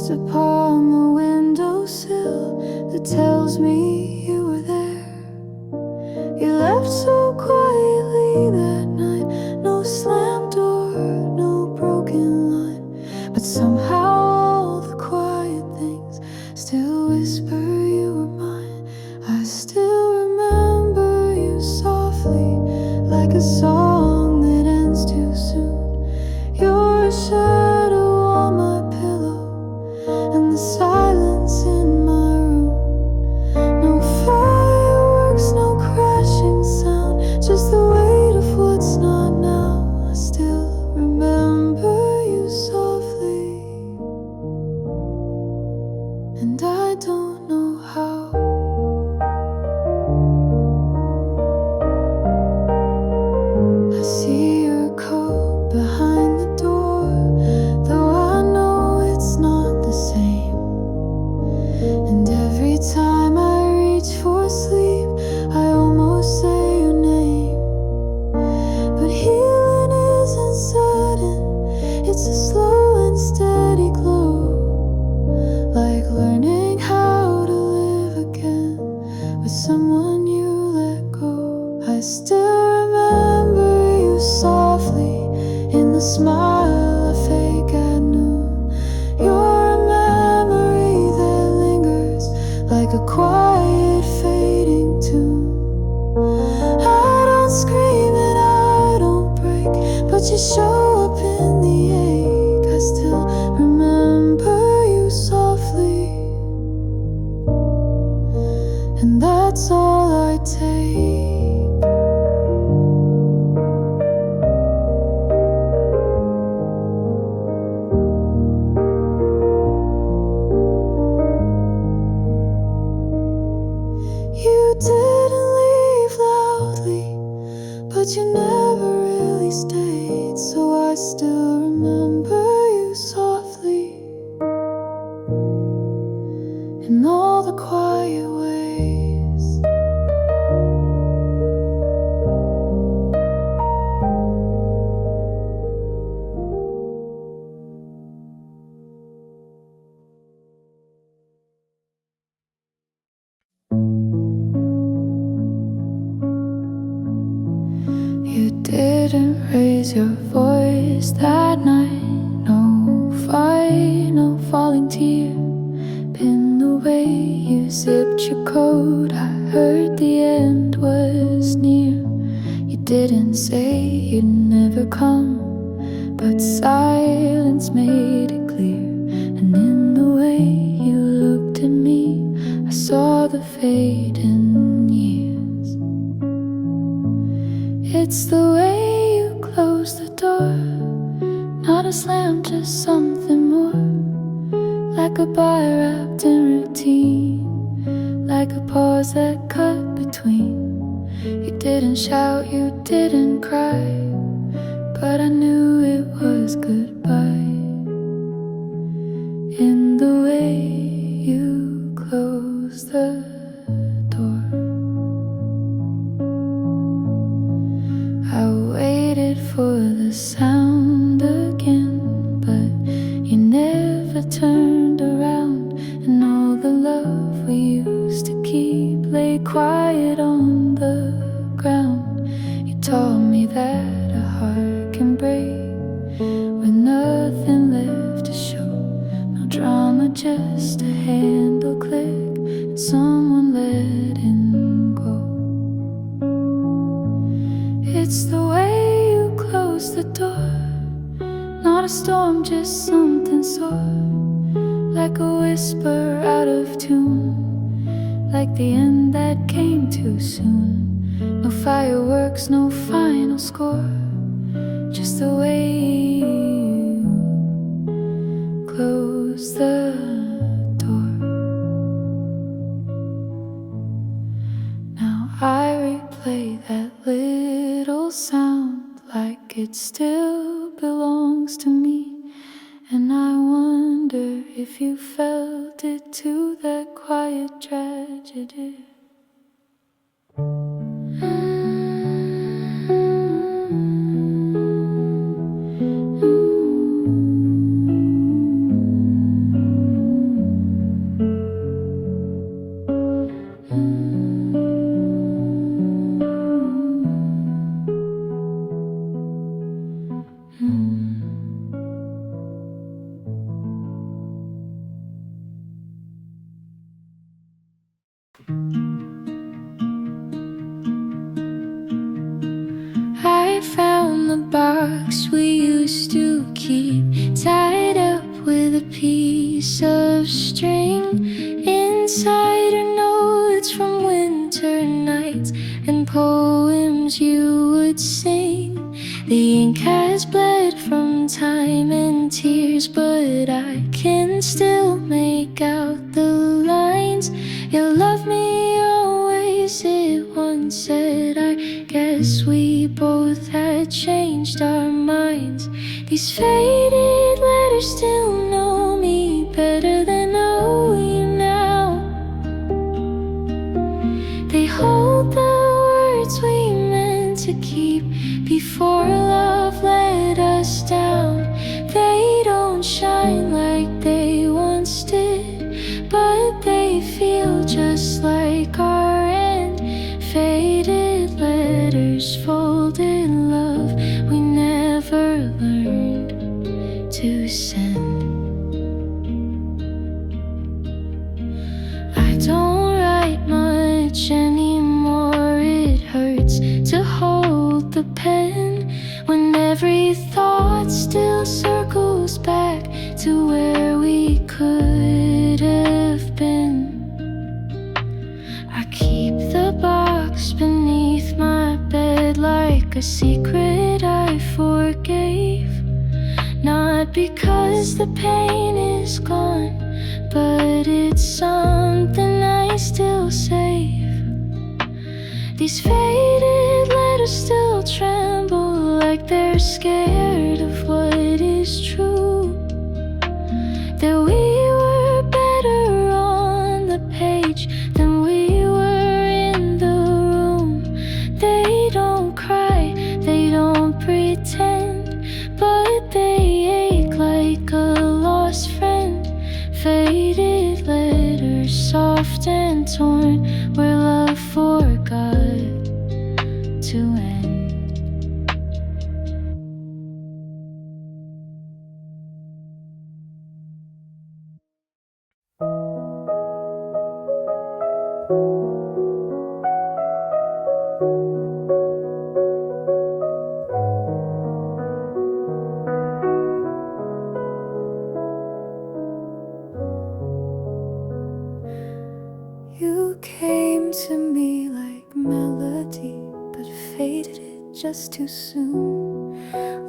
upon the windowsill that tells me you were there. You left so quietly that night, no slammed door, no broken line, but somehow all the quiet things still whisper you were mine. I still remember you softly, like a song that ends too soon. You're a shadow on my pillow, and the silence in my room. No fireworks, no crashing sound, just the weight of what's not now. I still remember you softly, and I don't know how. I see your coat behind the door, though I know it's not the same. And every time I reach for sleep, I almost say your name. But healing isn't sudden, it's a slow and steady glow, like learning how to live again with someone you let go. I still remember you softly in the smile I fake at noon. You're a memory that lingers like a quiet fading tune. I don't scream and I don't break, but you show up in the ache. I still remember you softly, and that's all I take. You didn't leave loudly, but you never really stayed, so I still remember you softly in all the quiet ways. You didn't raise your voice that night, no fight, no falling tear. In the way you zipped your coat, I heard the end was near. You didn't say you'd never come, but silence made it clear. And in the way you looked at me, I saw the fate in years. It's the way you close the door, not a slam, just something more, like a goodbye wrapped in routine, like a pause that cut between. You didn't shout, you didn't cry, but I knew it was goodbye. In the way you closed the door, I waited for the sound again, but you never turned around. And all the love we used to keep lay quiet on the ground. You taught me that a heart can break with nothing left to show. No drama, just a handle click and someone letting go. It's the way you close the door, not a storm, just something sore, like a whisper out of tune, like the end that came too soon. No fireworks, no final score, just the way you close the door. Now I replay that little sound like it still belongs to me, and I wonder if you felt it too, that quiet tragedy. box we used to keep, tied up with a piece of string. Inside are notes from winter nights and poems you would sing. The ink has bled from time and tears, but I can still make out the lines. You'll love me always, it once said. I guess we both had changed our minds. These faded letters still know me better than I know you now. They hold the words we meant to keep before love let us down. They don't shine like they once did, but they feel just like our end. Faded letters, folded love we never learned to send. I don't write much anymore. It hurts to hold the pen when every thought still circles back to where we could have been. I keep the box beneath my bed like a secret I forgave. Not because the pain is gone, but it's something I still save. These faded letters still tremble like they're scared of what is true. That we were better on the page than we were in the room. They don't cry, they don't pretend, but they ache like a lost friend. Faded letters, soft and torn, where love forgot to end. You came to me like melody, but faded it just too soon.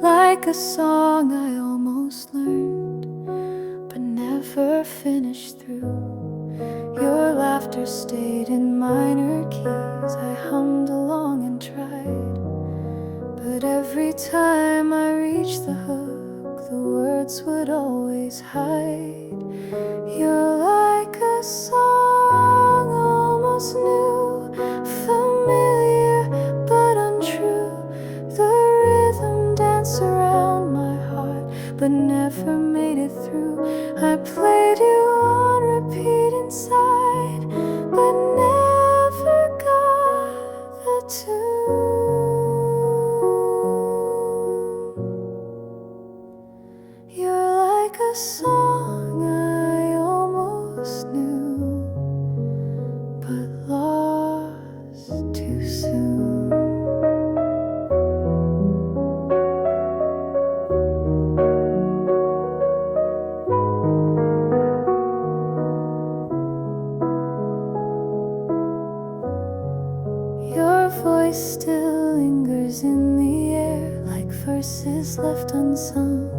Like a song I almost learned, but never finished through. Your laughter stayed in minor keys. I hummed along and tried, but every time I reached the hook, the words would always hide. You're like a song almost new, familiar but untrue. The rhythm danced around my heart, but never made it through. I played you on repeat inside, but never got the tune. You're like a song I almost knew, but lost too soon. Your voice still lingers in the air like verses left unsung.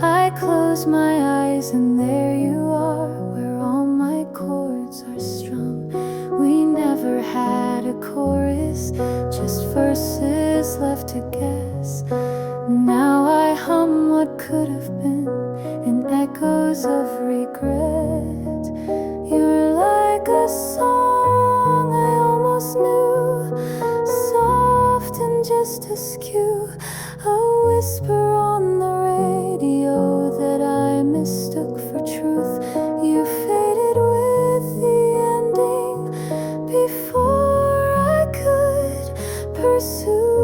I close my eyes and there you are, where all my chords are strung. We never had a chorus, just verses left to guess. Now I hum what could have been in echoes of regret. You're like a song I almost knew, soft and just askew, a whisper on the radio that I mistook for truth. You faded with the ending before I could pursue.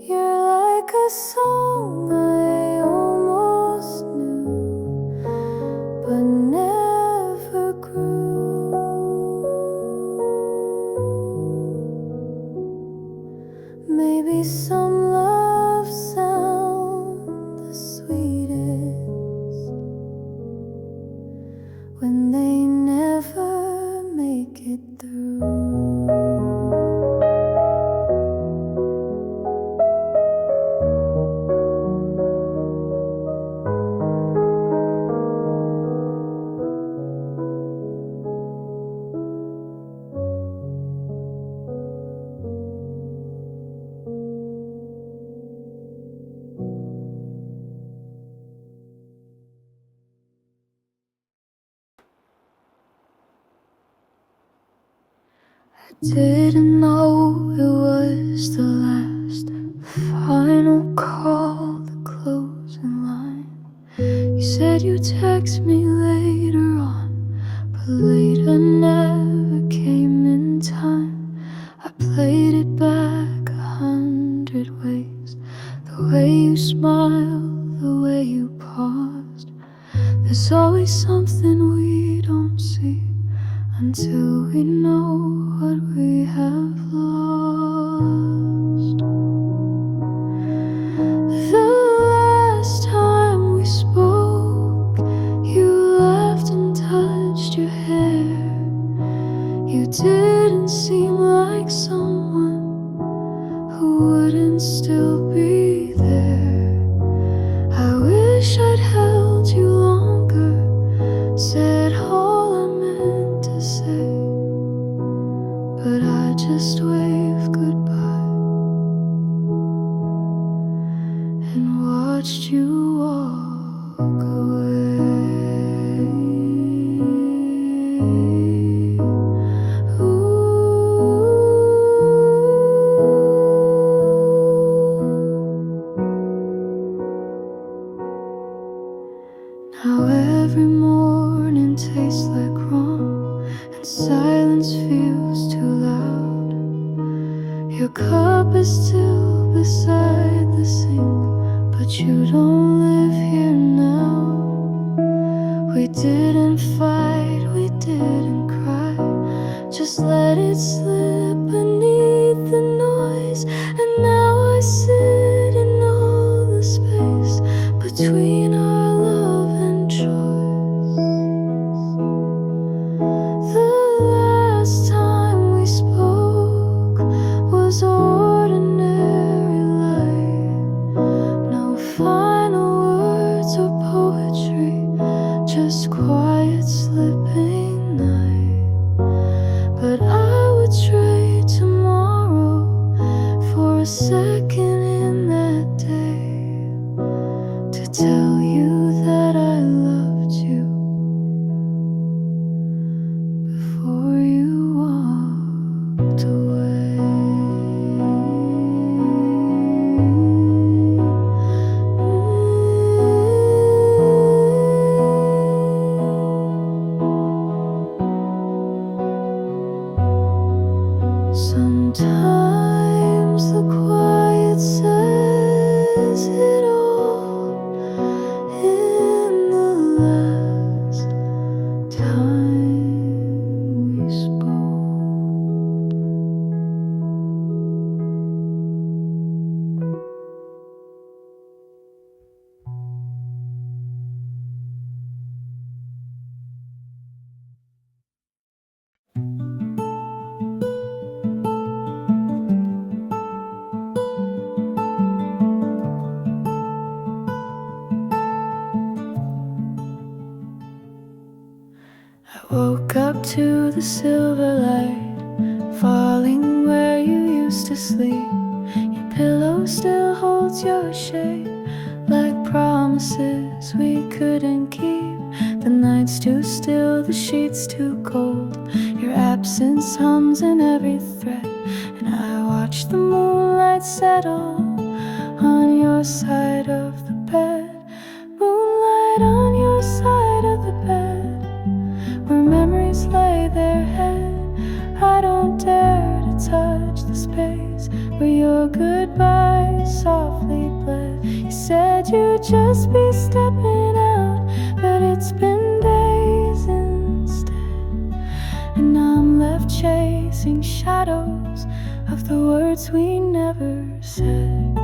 You're like a song I almost knew, but never grew. Didn't know it was the last final call, the closing line. You said you'd text me later on, but later never came in time. I played it back 100 ways. The way you smiled, the way you paused. There's always something we don't see until we know what we have lost. The last time we spoke, you laughed and touched your hair. You didn't seem like someone who wouldn't still be there. I wish I'd held you longer, said all I meant to say, but I just waved goodbye and watched you walk away. Now every morning tastes like wrong, and silence feels too loud. Your cup is still beside the sink, but you don't live here now. We didn't fight, we didn't cry, just let it slip beneath the noise. And now I sit in all the space between our love and choice. The last time we spoke was ordinary life. No final words or poetry, just quiet slipping night. But I would trade tomorrow for a second in that day to tell you that I loved you before you walked away. Sometimes the quiet says it all in the last time we spoke. I woke up to the silver light falling where you used to sleep. Your pillow still holds your shape, like promises we couldn't keep. The night's too still, the sheets too cold. Your absence hums in every thread, and I watch the moonlight settle on your side of the bed. Moonlight on your side of the bed, where memories lay their head. I don't dare to touch the space where your goodbye softly bled. You said you'd just be stepping out, but it's been days instead, and I'm left chasing shadows of the words we never said.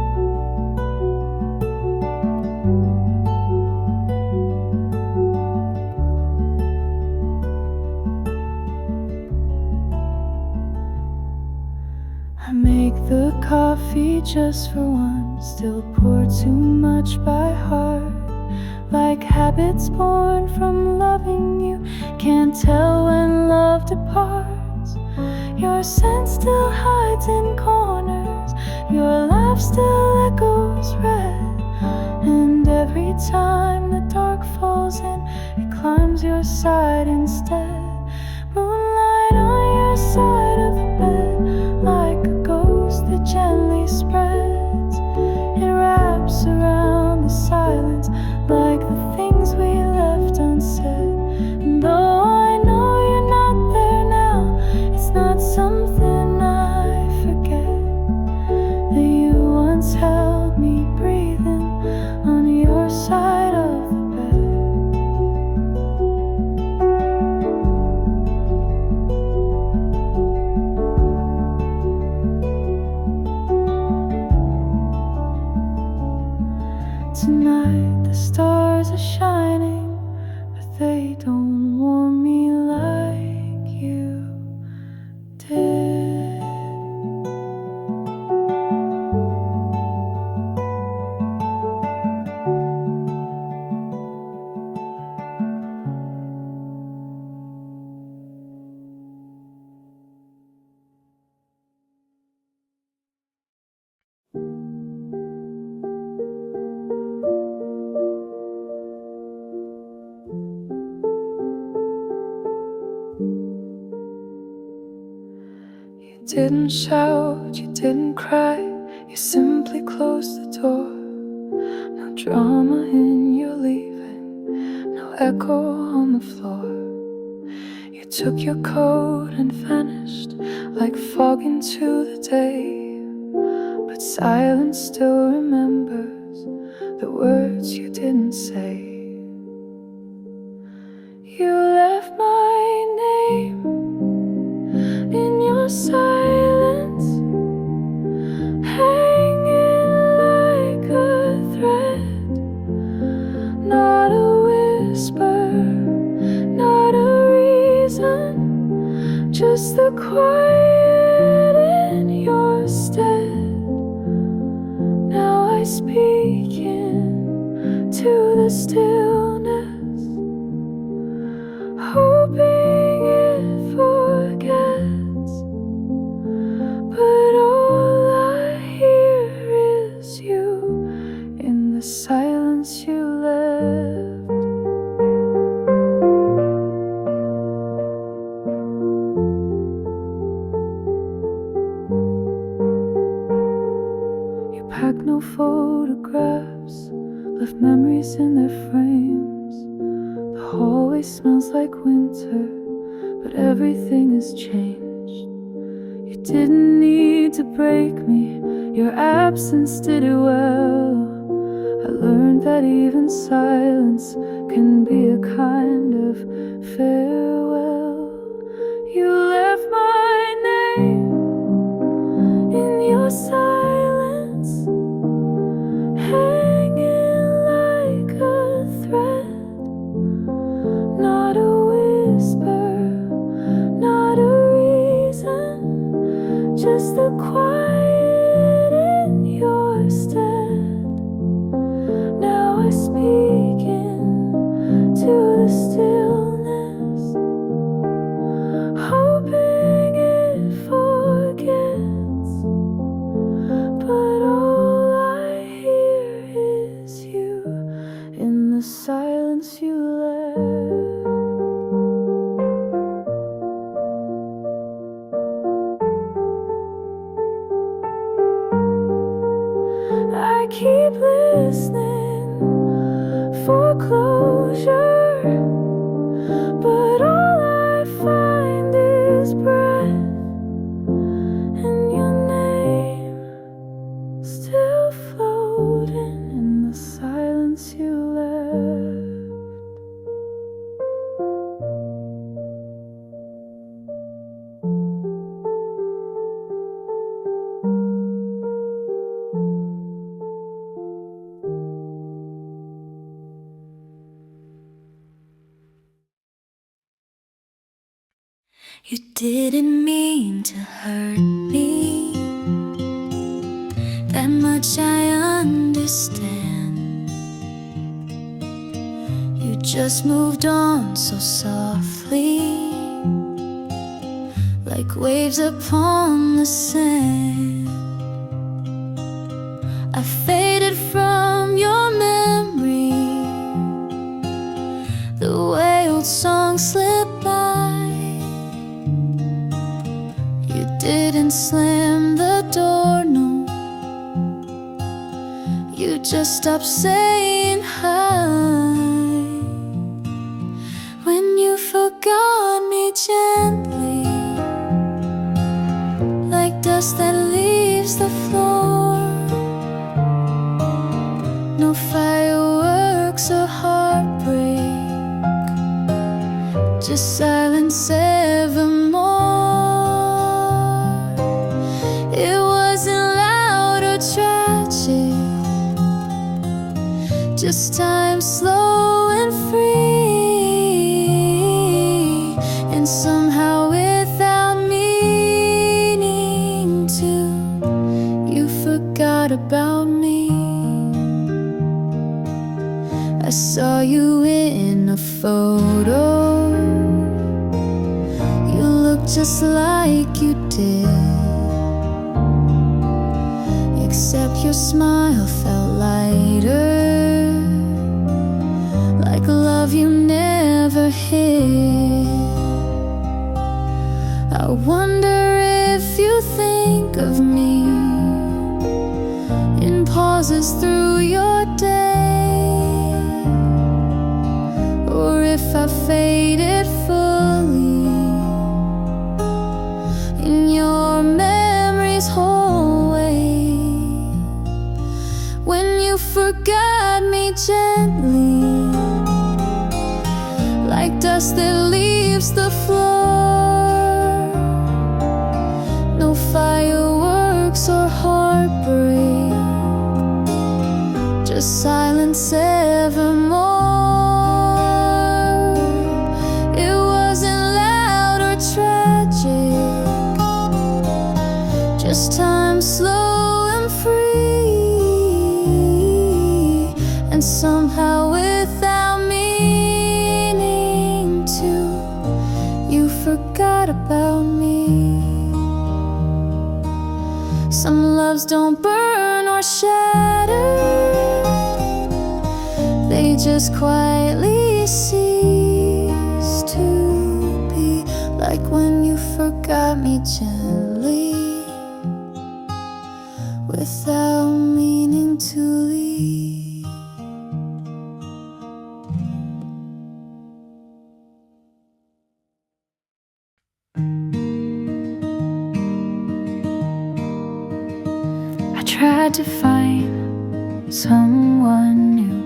I make the coffee just for one, still pour too much by heart. Like habits born from loving you, can't tell when love departs. Your scent still hides in corners, your laugh still echoes red. And every time the dark falls in, it climbs your side instead. Moonlight on your side of the bed. tonight, the stars are shining, but they don't warm me like you did. You didn't shout, you didn't cry, you simply closed the door. No drama in your leaving, no echo on the floor. You took your coat and vanished like fog into the day, but silence still remembers the words you didn't say. You left my name in your silence, hanging like a thread. Not a whisper, not a reason, just the quiet in your stead. Now I speak into the stillness, hoping it forgets, but all I hear is you in the silence you left. You packed no photographs, left memories in their frames. The hallway smells like winter, but everything has changed. You didn't need to break me, your absence did it well. I learned that even silence can be a kind of farewell. You left my name in your silence, hanging like a thread. Not a whisper, not a reason, just the quiet in your stead. Now I speak into the stillness, hoping it forgets, but all I hear is you in the silence you left. I keep listening for closure, but all I find is breath, and your name still floating in the silence you left. You didn't mean to hurt me, that much I understand. You just moved on so softly, like waves upon the sand. I faded from your memory, the way old songs slip by. You didn't slam the door, no, you just stopped saying hi. When you forgot me gently, like dust that leaves the floor. No fireworks or heartbreak, just silence evermore. It wasn't loud or tragic, Just time slow and free, and somehow without meaning to, you forgot about me. I saw you in a photo. You look just like you did, except your smile felt lighter, like love you never hid. I wonder if you think of me in pauses through your day, or if I faded fully in your memory's hallway. When you forgot me gently, like dust that leaves the floor. No fireworks or heartbreak, just silence evermore. It wasn't loud or tragic, just time slow and free, and somehow without meaning to, you forgot about me. Some loves don't burn or shatter, they just quietly cease to be, like when you forgot me gently, without meaning to leave. I tried to find someone new,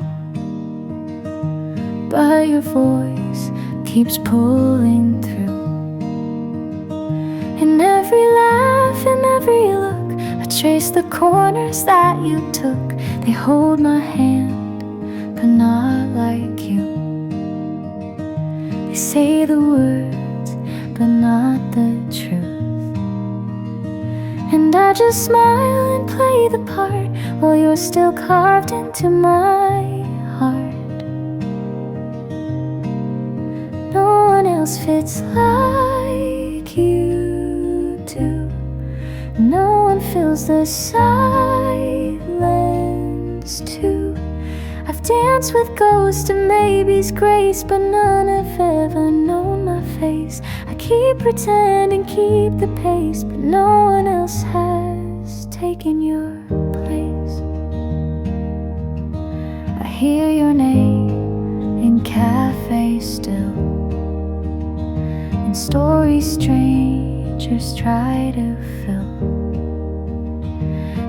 but your voice keeps pulling through. In every laugh, in every look, I trace the corners that you took. They hold my hand, but not like you. They say the words, but not the truth. And I just smile and play the part, while you're still carved into my heart. No one else fits like you do. No one fills the silence too. I've danced with ghosts and maybe's grace, but none have ever known my face. I keep pretending, keep the pace, but no one else has taken your place. I hear your name in cafes still, in stories strangers try to fill.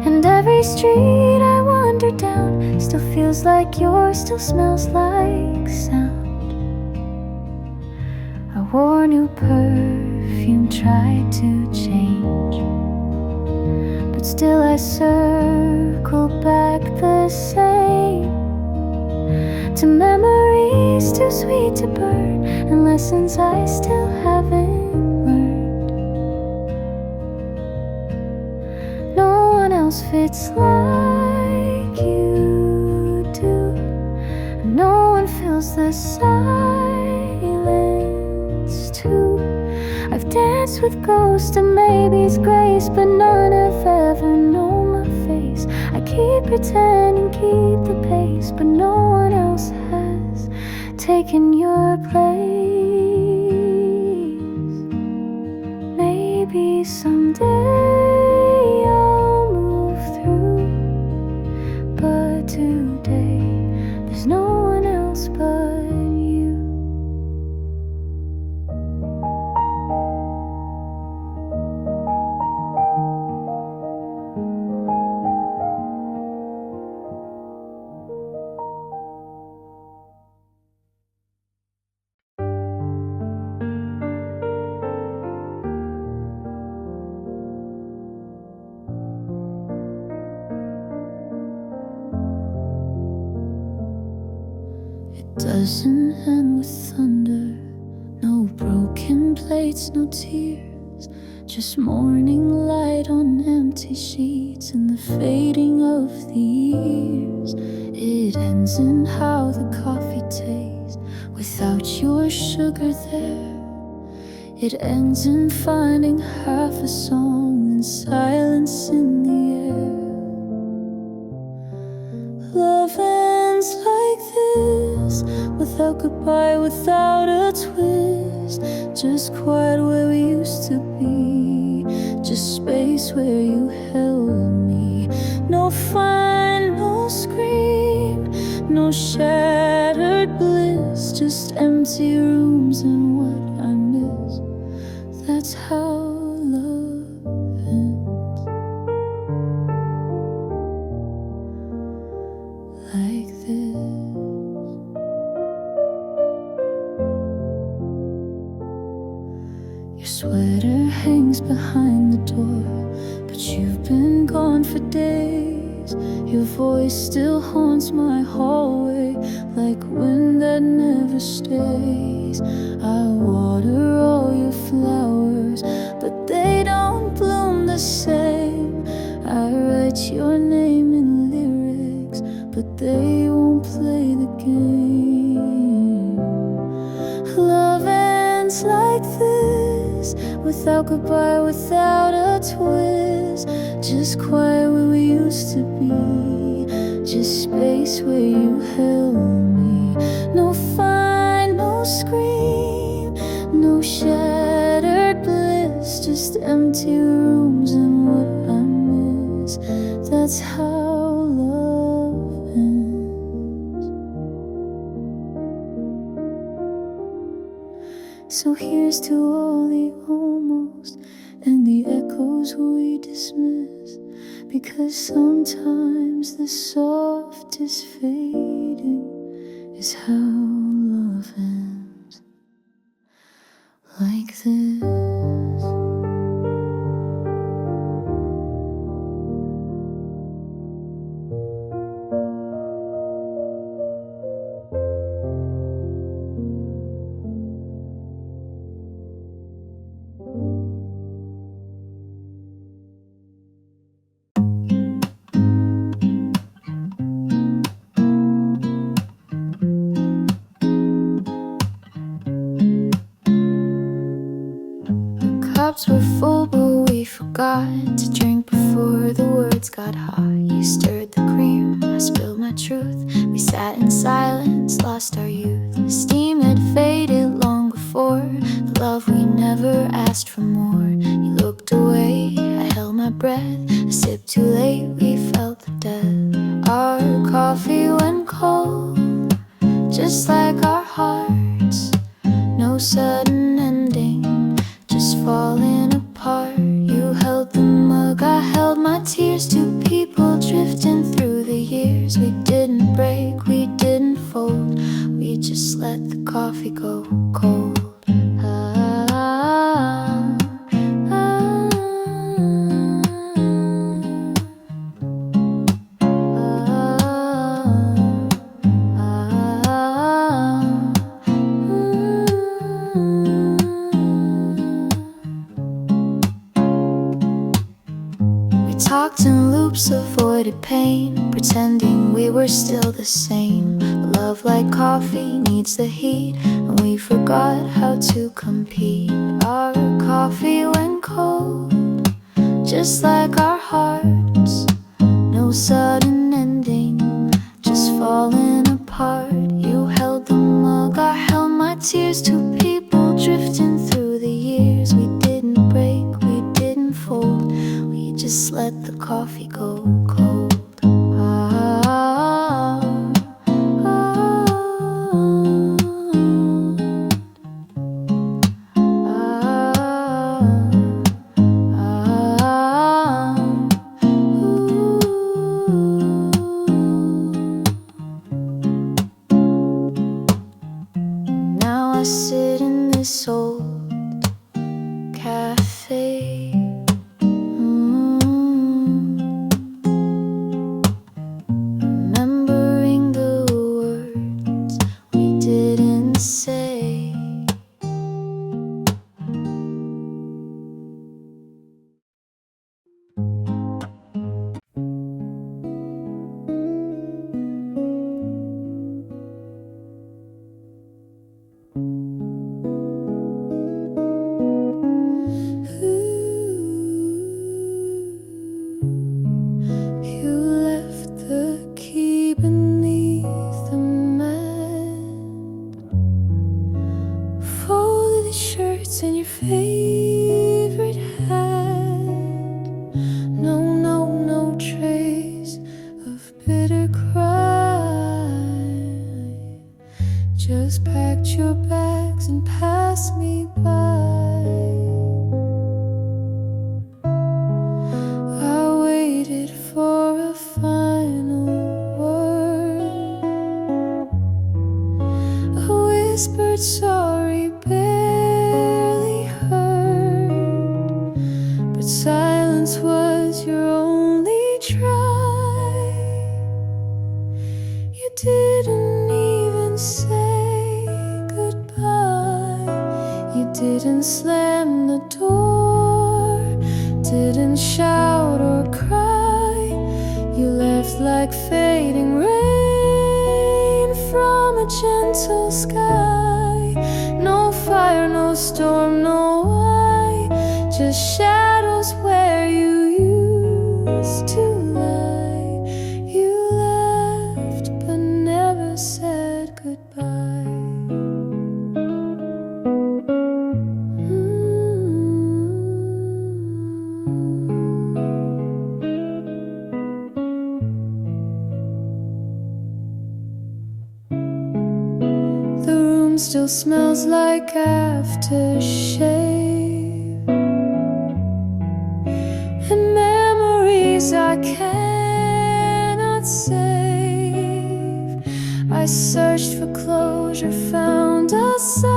And every street I wander down still feels like yours, still smells like sound. I wore new perfume, tried to change, but still I circle back the same, to memories too sweet to burn, and lessons I still haven't learned. No one else fits like you do. No one fills the silence too. I've danced with ghosts and maybe's grace, but none have ever known my face. I keep pretending, keep the pace, but no one else has taken your place. Maybe someday I'll move through, but today there's no one else but you. doesn't end with thunder. No broken plates, no tears, just morning light on empty sheets and the fading of the years. It ends in how the coffee tastes without your sugar there. It ends in finding half a song and silence in the air. Love ends like this, without goodbye, without a twist. Just quiet where we used to be, just space where you held me. No fine, no scream, no shattered bliss, just empty rooms and what I miss. That's how love ends. Like this. Your sweater hangs behind the door, but you've been gone for days. Your voice still haunts my hallway like wind that never stays. I water all your flowers, but they don't bloom the same. I write your name in lyrics, but they won't play the game. Love ends like this, without goodbye, without a twist. Just quiet where we used to be, just space where you held me. No fine, no scream, no shattered bliss, just empty rooms and what I miss. That's how love ends. So here's to all the almost and the echoes we dismiss, because sometimes the softest fading is how love ends. Like this. Cups were full, but we forgot to drink before the words got hot. You stirred the cream, I spilled my truth. We sat in silence, lost our youth. The steam had faded long before the love we never asked for more. You looked away, I held my breath. A sip too late, we felt the death. Our coffee went cold, just like our hearts. No sudden ending, just falling apart. You held the mug, I held my tears. Two people drifting through the years. We didn't break, we didn't fold, we just let the coffee go cold. Talked in loops, avoided pain, pretending we were still the same. Love like coffee needs the heat, and we forgot how to compete. Our coffee went cold, just like our hearts. No sudden ending, just falling apart. You held the mug, I held my tears. Two people drifting through the years. We didn't break, we didn't fold, we just let the coffee go cold. Now I sit in this old cafe, remembering the words we just packed your bags and passed me by. I waited for a final word, a whispered sorry barely heard, but silence was your only try. You didn't even say goodbye. You didn't slam the door, didn't shout or cry. You left like fading rain from a gentle sky. No fire, no storm, no why, just shadows where you used to lie. You left but never said goodbye. The room still smells like aftershave, and memories I cannot save. I searched for closure, found a sign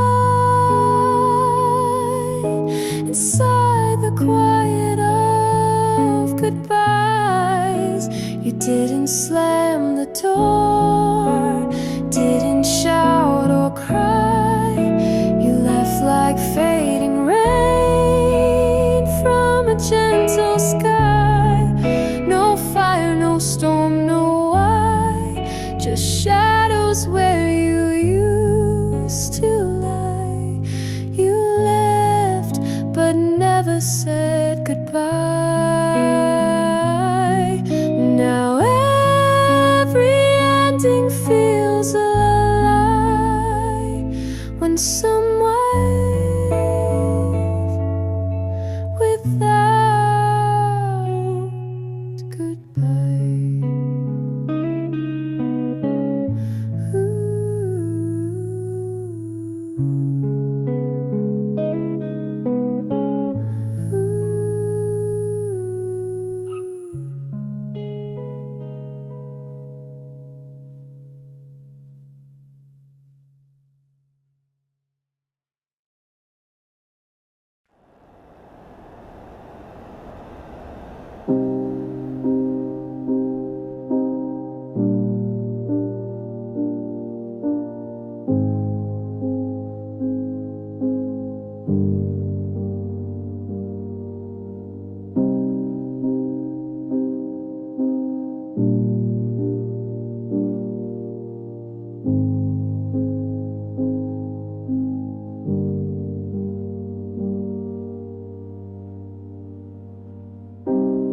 inside the quiet of goodbyes. You didn't slam the door, didn't shout or cry. You left like fading rain from a gentle sky. No fire, no storm, no why, just shadows where you used to lie. You left but never said goodbye. Now every ending feels a lie when some wife without goodbye.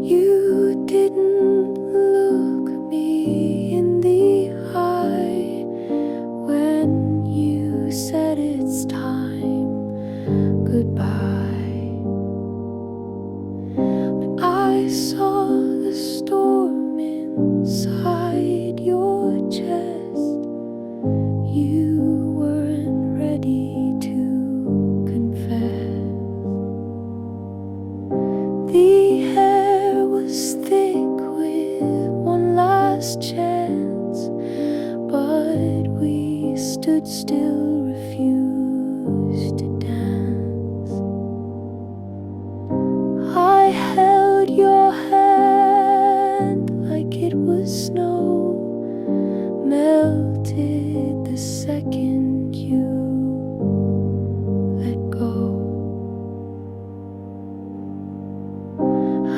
You didn't look me in the eye when you said it's time goodbye. But I saw the storm inside your chest. You weren't ready to confess. The air was thick with one last chance, but we stood still, refused to dance. I held your hand like it was snow, melted the second you let go.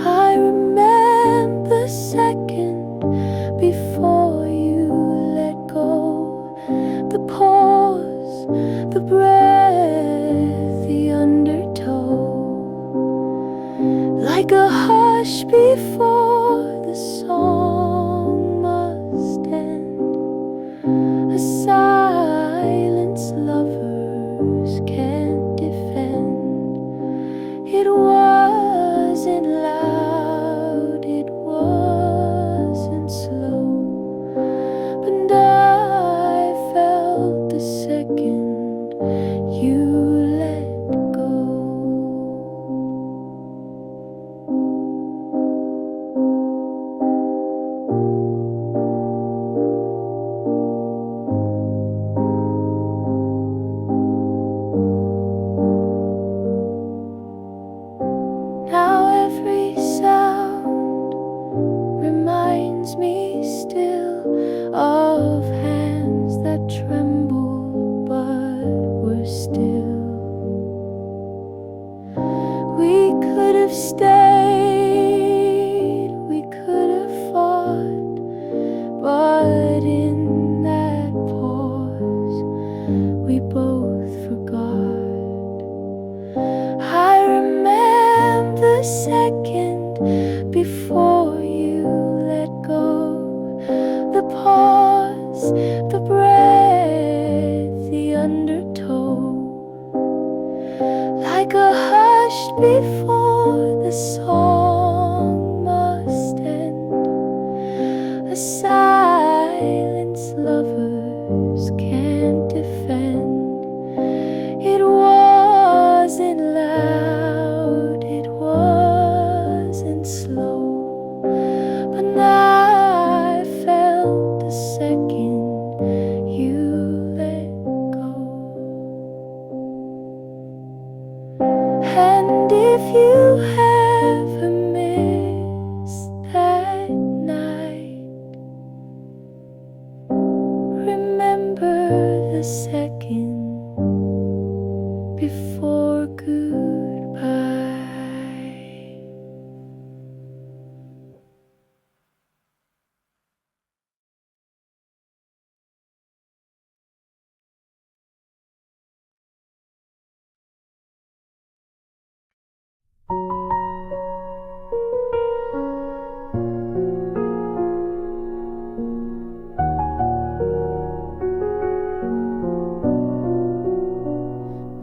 I remember the second before you let go, the pause, the breath, the undertow, like a hush before the song must end, a silence long second before goodbye.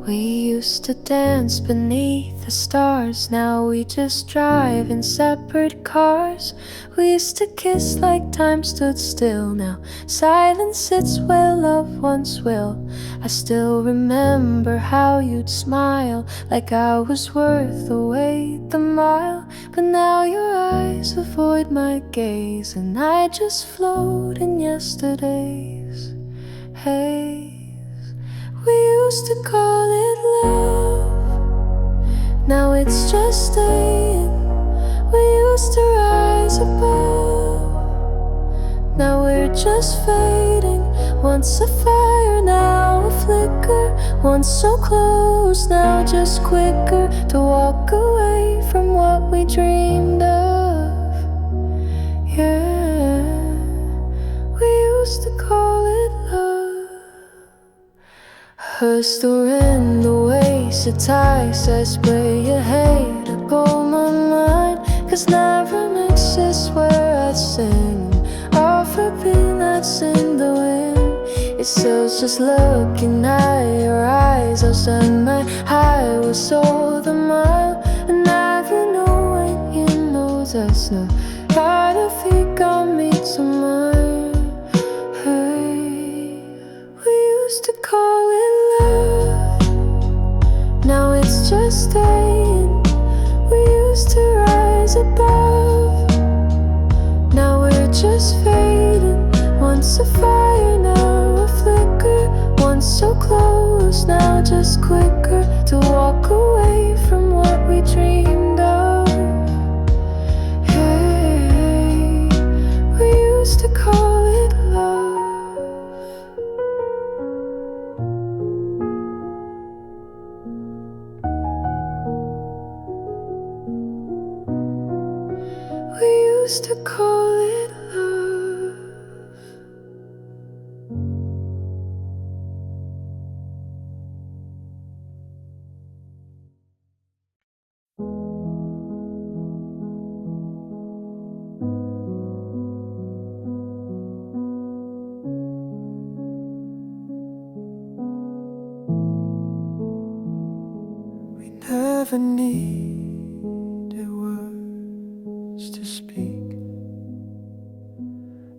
We used to dance beneath the stars, now we just drive in separate cars. We used to kiss like time stood still, now silence sits where love once will. I still remember how you'd smile, like I was worth the wait, the mile. But now your eyes avoid my gaze, and I just float in yesterday's haze. We used to call it love, now it's just staying. We used to rise above, now we're just fading. Once a fire, now a flicker. Once so close, now just quicker to walk away from what we dreamed of. Yeah, we used to call it love. Hers still in the waist, a tie says where you hate to pull my mind. Cause never mixes where I sing, all forbidden I'd sing the wind. It still just looking at your eyes. I'll send my high was so the mile. And never know when you know that's not how to think I'll meet someone. Hey, we used to call it love, now it's just staying. We used to rise above, now we're just fading. Once a fire, now a flicker. Once so close, now just quicker to walk away from what we dreamed of. Hey, we used to call it love. We used to call it love. We never needed words to speak.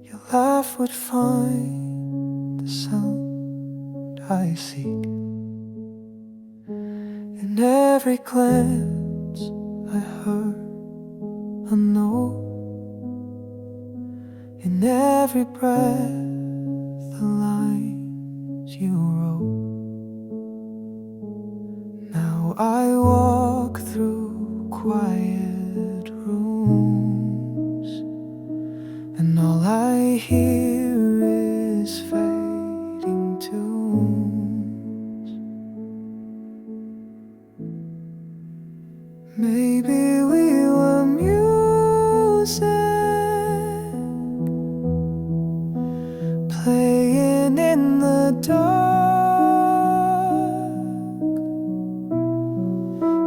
Your laugh would find the sound I seek. In every glance I heard a note, in every breath the lines you wrote. Now I walk through quiet rooms, and all I hear is fading tunes. Maybe we were music, playing in the dark.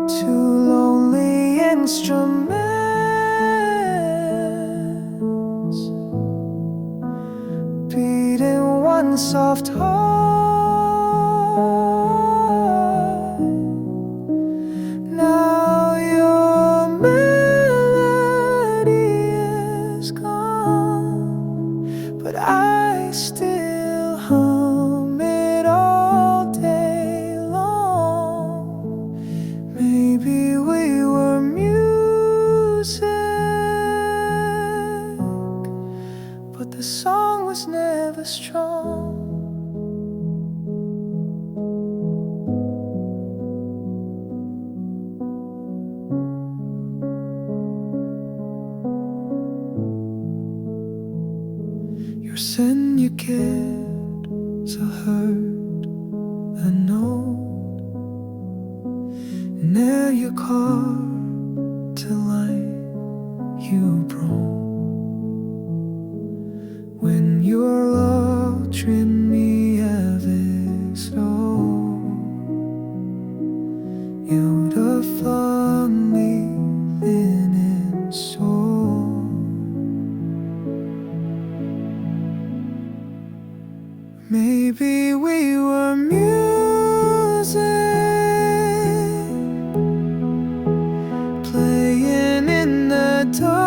Two lonely instruments beating one soft heart. Now your melody is gone, but I still hum it all day long. Maybe we were music, but the song was never strong. Your scent, you cared so hurt hard to light you broke when your love trained me avec snow. You'd have flung me thin and sore. Maybe we were music playing in the dark.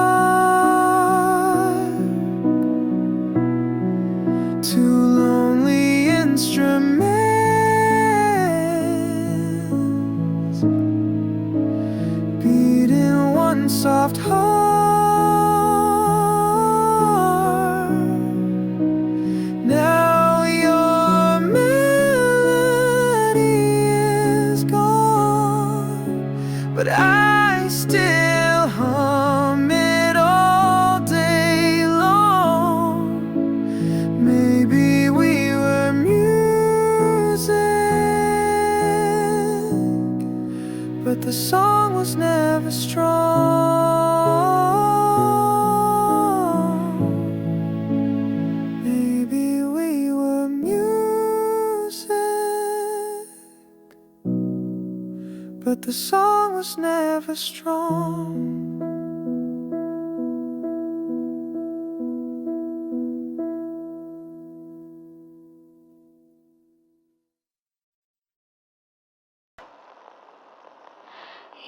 Two lonely instruments beating one soft heart. Now your melody is gone, but I still hum it all day long. Maybe we were music, but the song was never strong. Maybe we were music, but the song was never strong.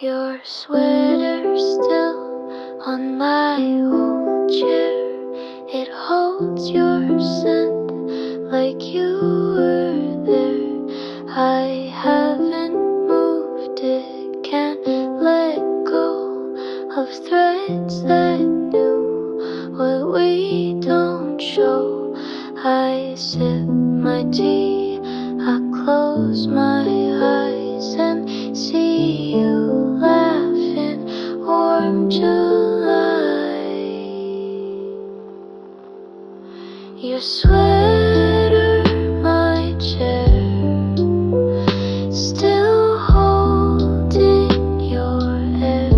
Your sweater still on my old chair. It holds your scent like you were there. I haven't moved it, can't let go of threads that knew what we don't show. I sip my tea, I close my eyes and see you laugh in warm July. Your sweater, my chair, still holding your hair,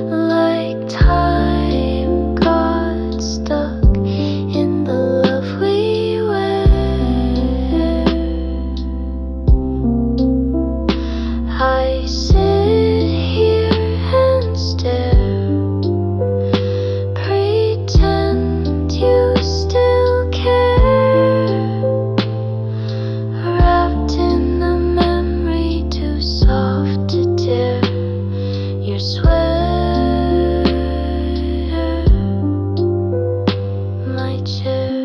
like time got stuck in the love we wear. I sit here and stare, pretend you still care, wrapped in the memory too soft to tear. Your sweater, my chair.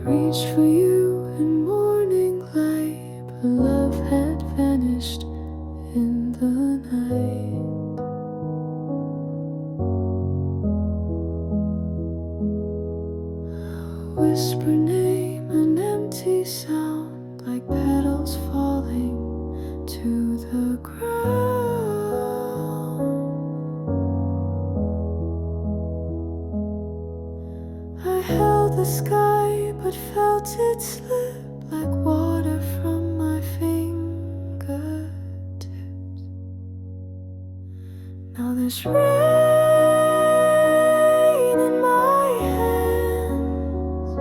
Reached for you in morning light, but love had vanished in the night. whisper name, an empty sound like petals falling to the ground. I held the sky but felt it slip like water from my fingertips. Now there's rain in my hands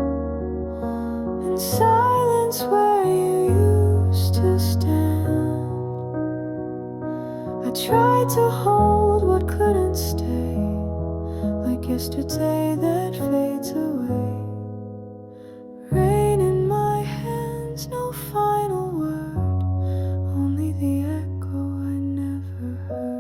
and silence where you used to stand. I tried to hold what couldn't stay, like yesterday that fades away. Rain in my hands, no final word, only the echo I never heard.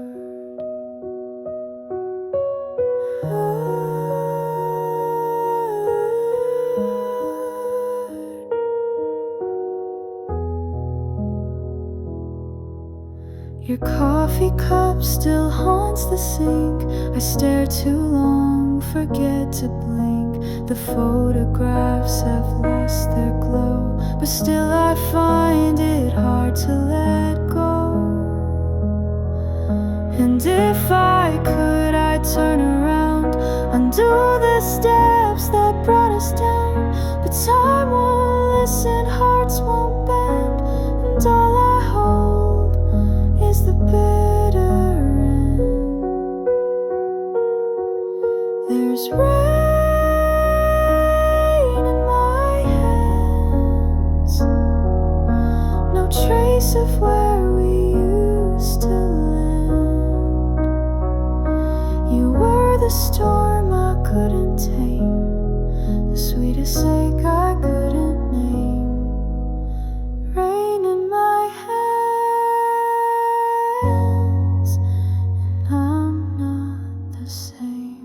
Your coffee cup still haunts the sink. I stare too long, forget to blink. The photographs have lost their glow, but still I find it hard to let go. And if I could, I'd turn around, undo the steps that brought us down. But time won't listen, hearts won't bend, and all I hold is the bitter end. There's rain in my hands, no trace of where we used to land. You were the storm I couldn't tame, the sweetest ache I couldn't name. Rain in my hands, and I'm not the same.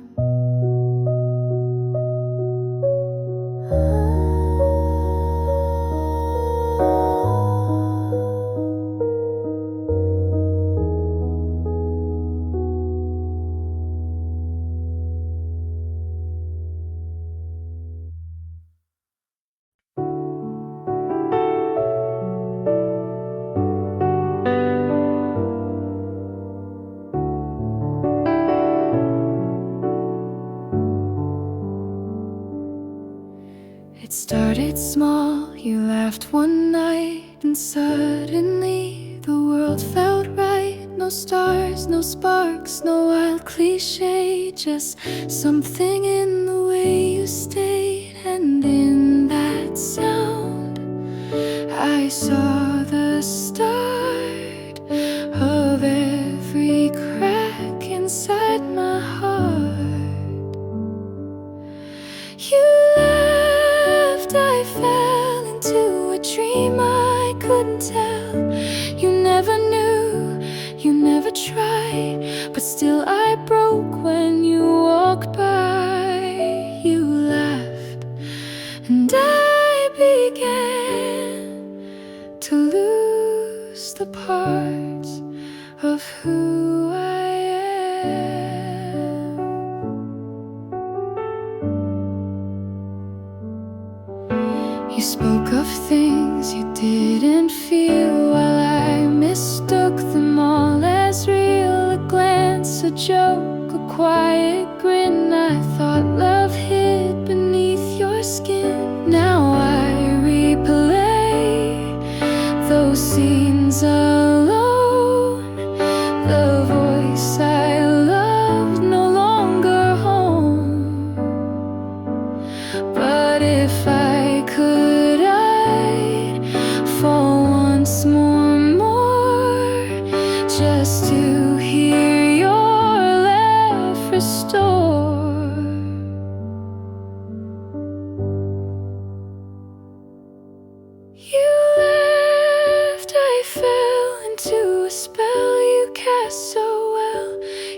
It started small, you laughed one night, and suddenly the world felt right. No stars, no sparks, no wild cliche, just something in the way you stayed. And in that sound, I saw the start of every crack inside my heart. You left, I fell into a dream I couldn't tell. You never knew, you never tried, but still I broke when you walked by. You laughed, and I began to lose the parts of who I am. You spoke of things you didn't feel, while I mistook them all as real. A glance, a joke, a quiet grin. I thought love hid beneath your skin. Now I replay those scenes alone. The voice I loved no longer home. But if I could, I'd fall once more, just to hear your laugh restore. You left, I fell into a spell you cast so well.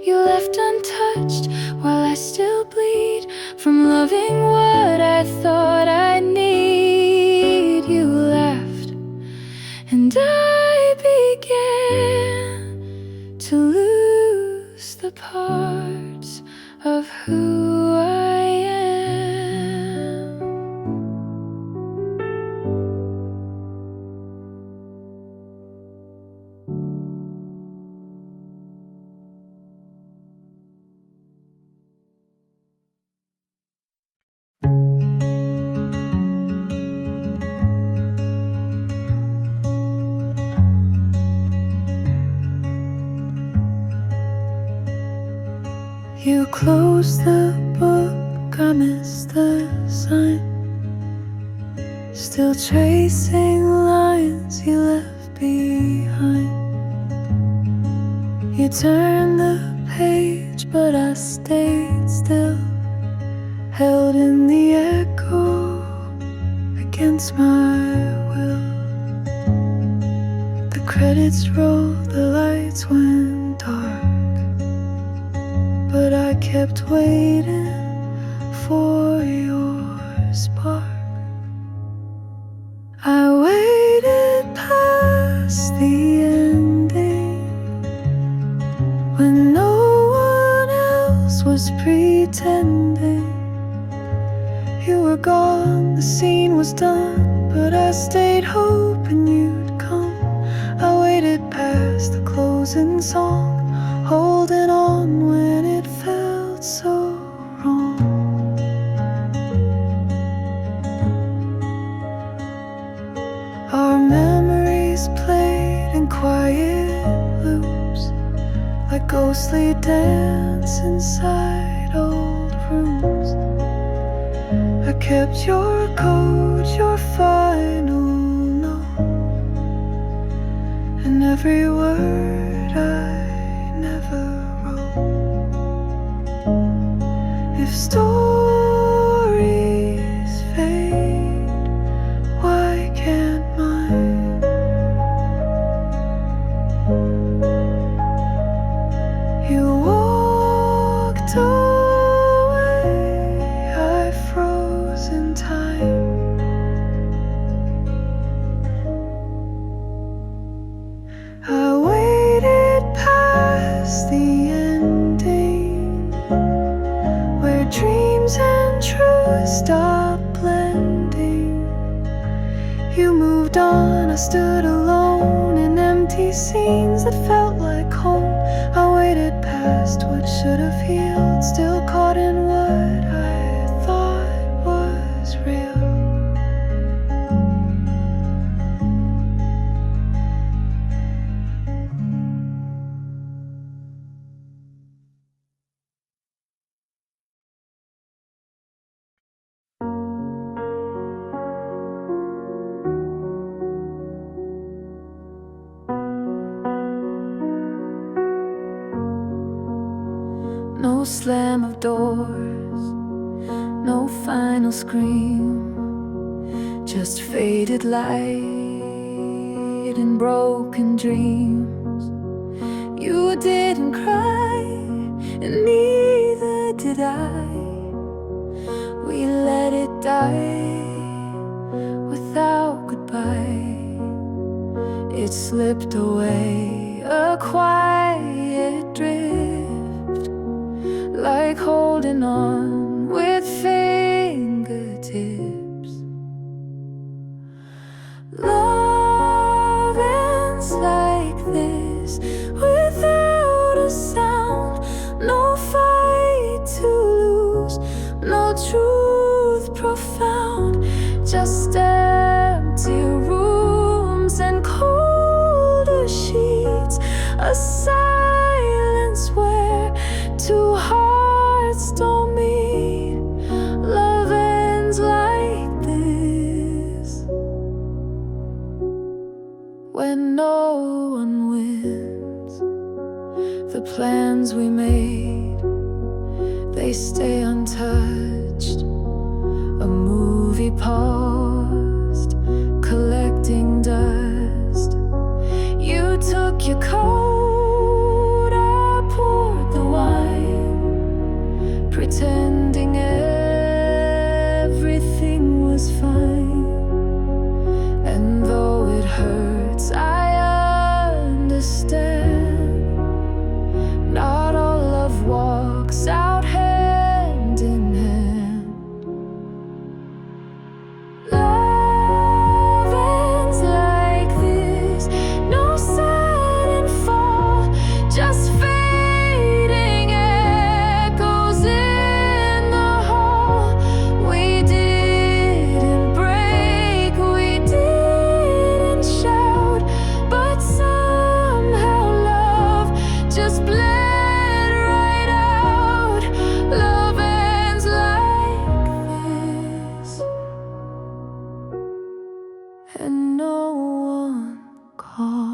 You left untouched while I still bleed from loving what I thought I'd need. You laughed, and I began to lose the parts of who I am. You closed the book, I missed the sign. Still tracing lines you left behind. You turned the page, but I stayed still, held in the echo against my will. The credits rolled, the lights went dark, but I kept waiting for your spark. I waited past the ending when no one else was pretending. You were gone, the scene was done, but I stayed hoping you'd come. I waited past the closing song, holding on when it felt so wrong. Our memories played in quiet loops, like ghostly dance inside old rooms. I kept your code, your final note, and every word I never wrote. If stories fade, why can't mine? You walked away, I froze in time. I waited past the ending, where dreams and truth stop blending. You moved on, I stood alone in empty scenes that felt like home. I waited past what should have healed, still caught in what I thought was real. No slam of doors, no final scream, just faded light and broken dreams. You didn't cry, and neither did I. We let it die without goodbye. It slipped away, a quiet drift, like holding on with fingertips. Love ends like this, without a sound. No fight to lose, no truth profound. Just empty rooms and colder sheets, a silence where two hearts don't meet. Love ends like this, when no one wins. The plans we made, they stay untouched. A movie paused, collecting dust. You took your coat, I poured the wine, pretending everything was fine. And though it hurts, I understand. Not all love walks out hand in hand. Love ends like this, no sudden fall. and no one calls.